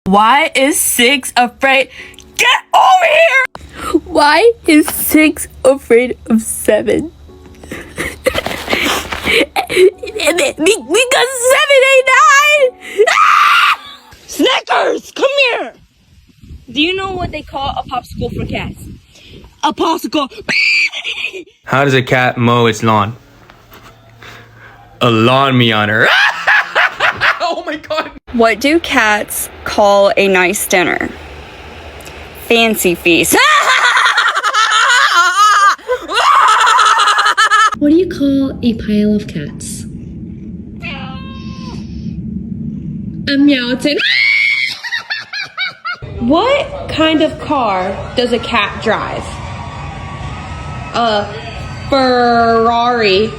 Why is 6 afraid? Get over here! Why is 6 afraid of 7? Because 7 ain't 9! Ah! Snickers, come here! Do you know what they call a popsicle for cats? A popsicle. How does a cat mow its lawn? A lawn meowner. Oh my god. What do cats call a nice dinner? Fancy feast. What do you call a pile of cats? A meowton. What kind of car does a cat drive? A Ferrari.